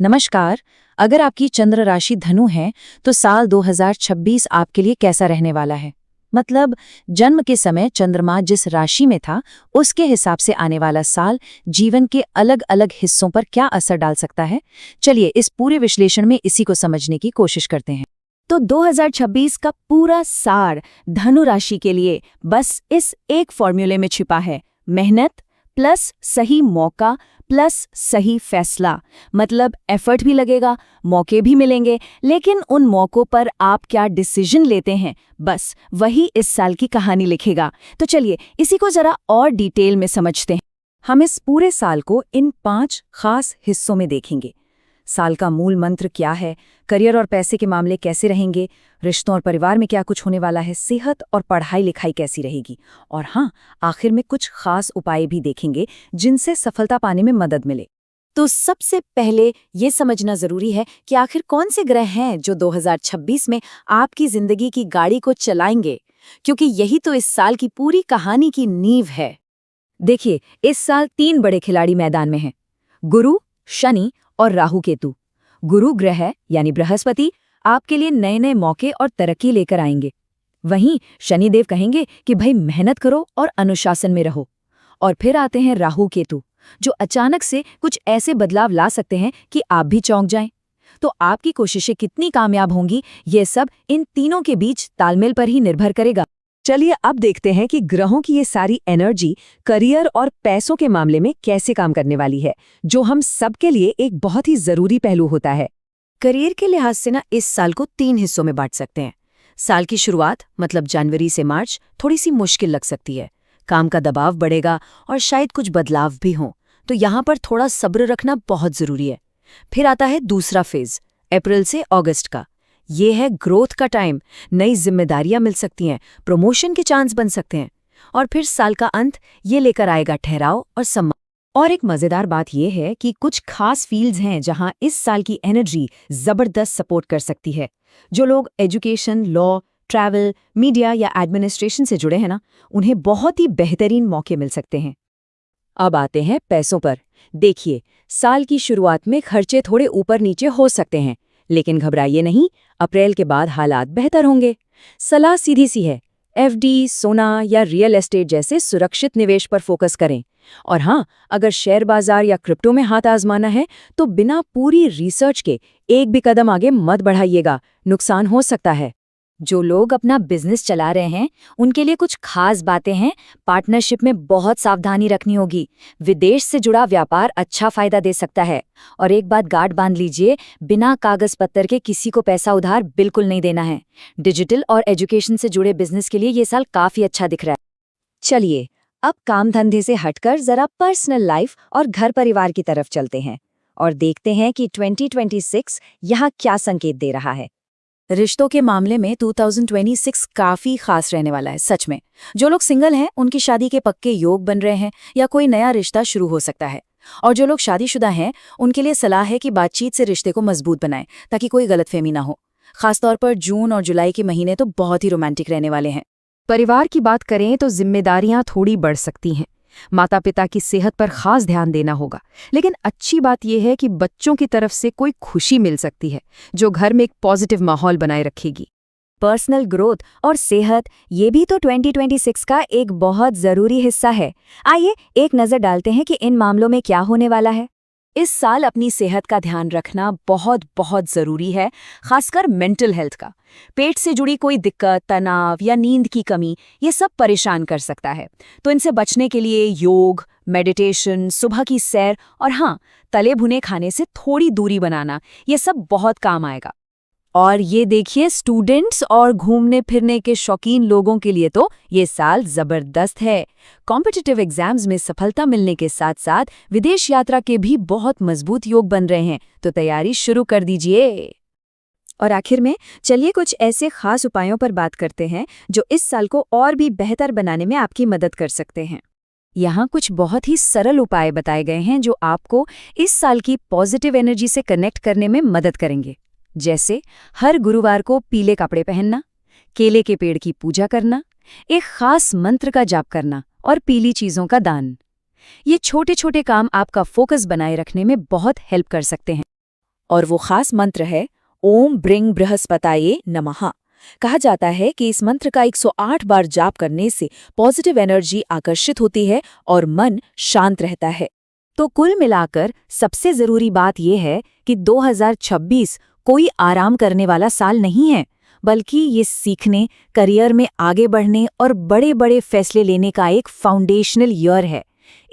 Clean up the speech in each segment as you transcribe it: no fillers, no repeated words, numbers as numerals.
नमस्कार। अगर आपकी चंद्र राशि धनु है तो साल 2026 आपके लिए कैसा रहने वाला है? मतलब जन्म के समय चंद्रमा जिस राशि में था उसके हिसाब से आने वाला साल जीवन के अलग अलग हिस्सों पर क्या असर डाल सकता है। चलिए इस पूरे विश्लेषण में इसी को समझने की कोशिश करते हैं। तो 2026 का पूरा सार धनु राशि के लिए बस इस एक फॉर्मूले में छिपा है। मेहनत प्लस सही मौका प्लस सही फैसला। मतलब एफर्ट भी लगेगा, मौके भी मिलेंगे, लेकिन उन मौकों पर आप क्या डिसीजन लेते हैं, बस वही इस साल की कहानी लिखेगा। तो चलिए इसी को जरा और डिटेल में समझते हैं। हम इस पूरे साल को इन 5 खास हिस्सों में देखेंगे। साल का मूल मंत्र क्या है, करियर और पैसे के मामले कैसे रहेंगे, रिश्तों और परिवार में क्या कुछ होने वाला है, सेहत और पढ़ाई लिखाई कैसी रहेगी, और हाँ, आखिर में कुछ खास उपाय भी देखेंगे जिनसे सफलता पाने में मदद मिले। तो सबसे पहले ये समझना जरूरी है कि आखिर कौन से ग्रह हैं जो 2026 में आपकी जिंदगी की गाड़ी को चलाएंगे, क्योंकि यही तो इस साल की पूरी कहानी की नींव है। देखिए, इस साल 3 बड़े खिलाड़ी मैदान में हैं: गुरु, शनि और राहु केतु। गुरु ग्रह यानी बृहस्पति आपके लिए नए नए मौके और तरक्की लेकर आएंगे। वहीं शनिदेव कहेंगे कि भाई मेहनत करो और अनुशासन में रहो। और फिर आते हैं राहु केतु, जो अचानक से कुछ ऐसे बदलाव ला सकते हैं कि आप भी चौंक जाएं। तो आपकी कोशिशें कितनी कामयाब होंगी, ये सब इन तीनों के बीच तालमेल पर ही निर्भर करेगा। चलिए अब देखते हैं कि ग्रहों की ये सारी एनर्जी करियर और पैसों के मामले में कैसे काम करने वाली है, जो हम सबके लिए एक बहुत ही जरूरी पहलू होता है। करियर के लिहाज से इस साल को 3 हिस्सों में बांट सकते हैं। साल की शुरुआत मतलब जनवरी से मार्च थोड़ी सी मुश्किल लग सकती है। काम का दबाव बढ़ेगा और शायद कुछ बदलाव भी हों, तो यहाँ पर थोड़ा सब्र रखना बहुत जरूरी है। फिर आता है दूसरा फेज, अप्रैल से अगस्त का। ये है ग्रोथ का टाइम। नई जिम्मेदारियां मिल सकती हैं, प्रमोशन के चांस बन सकते हैं। और फिर साल का अंत ये लेकर आएगा ठहराव और सम्मान। और एक मजेदार बात यह है कि कुछ खास फील्ड्स हैं जहां इस साल की एनर्जी जबरदस्त सपोर्ट कर सकती है। जो लोग एजुकेशन, लॉ, ट्रैवल, मीडिया या एडमिनिस्ट्रेशन से जुड़े हैं उन्हें बहुत ही बेहतरीन मौके मिल सकते हैं। अब आते हैं पैसों पर। देखिए, साल की शुरुआत में खर्चे थोड़े ऊपर नीचे हो सकते हैं, लेकिन घबराइए नहीं, अप्रैल के बाद हालात बेहतर होंगे। सलाह सीधी सी है, एफडी, सोना या रियल एस्टेट जैसे सुरक्षित निवेश पर फोकस करें। और हाँ, अगर शेयर बाजार या क्रिप्टो में हाथ आजमाना है तो बिना पूरी रिसर्च के एक भी कदम आगे मत बढ़ाइएगा, नुकसान हो सकता है। जो लोग अपना बिजनेस चला रहे हैं उनके लिए कुछ खास बातें हैं। पार्टनरशिप में बहुत सावधानी रखनी होगी। विदेश से जुड़ा व्यापार अच्छा फायदा दे सकता है। और एक बात गांठ बांध लीजिए, बिना कागज पत्तर के किसी को पैसा उधार बिल्कुल नहीं देना है। डिजिटल और एजुकेशन से जुड़े बिजनेस के लिए ये साल काफी अच्छा दिख रहा है। चलिए अब काम धंधे से हटकर जरा पर्सनल लाइफ और घर परिवार की तरफ चलते हैं और देखते हैं कि 2026 यहाँ क्या संकेत दे रहा है। रिश्तों के मामले में 2026 काफी खास रहने वाला है, सच में। जो लोग सिंगल हैं उनकी शादी के पक्के योग बन रहे हैं या कोई नया रिश्ता शुरू हो सकता है। और जो लोग शादीशुदा हैं उनके लिए सलाह है कि बातचीत से रिश्ते को मजबूत बनाएं ताकि कोई गलतफहमी ना हो। खासतौर पर जून और जुलाई के महीने तो बहुत ही रोमांटिक रहने वाले हैं। परिवार की बात करें तो जिम्मेदारियां थोड़ी बढ़ सकती हैं। माता पिता की सेहत पर खास ध्यान देना होगा, लेकिन अच्छी बात यह है कि बच्चों की तरफ से कोई खुशी मिल सकती है जो घर में एक पॉजिटिव माहौल बनाए रखेगी। पर्सनल ग्रोथ और सेहत ये भी तो 2026 का एक बहुत जरूरी हिस्सा है। आइए एक नजर डालते हैं कि इन मामलों में क्या होने वाला है। इस साल अपनी सेहत का ध्यान रखना बहुत बहुत जरूरी है, खासकर मेंटल हेल्थ का। पेट से जुड़ी कोई दिक्कत, तनाव या नींद की कमी, ये सब परेशान कर सकता है। तो इनसे बचने के लिए योग, मेडिटेशन, सुबह की सैर और हाँ, तले भुने खाने से थोड़ी दूरी बनाना, ये सब बहुत काम आएगा। और ये देखिए, स्टूडेंट्स और घूमने फिरने के शौकीन लोगों के लिए तो ये साल जबरदस्त है। कॉम्पिटिटिव एग्जाम्स में सफलता मिलने के साथ साथ विदेश यात्रा के भी बहुत मजबूत योग बन रहे हैं, तो तैयारी शुरू कर दीजिए। और आखिर में चलिए कुछ ऐसे खास उपायों पर बात करते हैं जो इस साल को और भी बेहतर बनाने में आपकी मदद कर सकते हैं। यहाँ कुछ बहुत ही सरल उपाय बताए गए हैं जो आपको इस साल की पॉजिटिव एनर्जी से कनेक्ट करने में मदद करेंगे। जैसे हर गुरुवार को पीले कपड़े पहनना, केले के पेड़ की पूजा करना, एक खास मंत्र का जाप करना और पीली चीजों का दान। ये छोटे छोटे काम आपका फोकस बनाए रखने में बहुत हेल्प कर सकते हैं। और वो खास मंत्र है ओम ब्रिंग बृहस्पताये नमः। कहा जाता है कि इस मंत्र का 108 बार जाप करने से पॉजिटिव एनर्जी आकर्षित होती है और मन शांत रहता है। तो कुल मिलाकर सबसे जरूरी बात यह है कि 2026 कोई आराम करने वाला साल नहीं है, बल्कि ये सीखने, करियर में आगे बढ़ने और बड़े बड़े फैसले लेने का एक फाउंडेशनल ईयर है।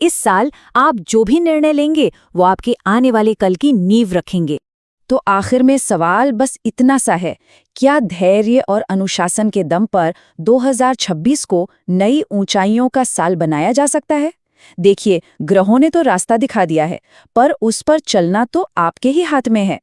इस साल आप जो भी निर्णय लेंगे वो आपके आने वाले कल की नींव रखेंगे। तो आखिर में सवाल बस इतना सा है, क्या धैर्य और अनुशासन के दम पर 2026 को नई ऊंचाइयों का साल बनाया जा सकता है? देखिए, ग्रहों ने तो रास्ता दिखा दिया है, पर उस पर चलना तो आपके ही हाथ में है।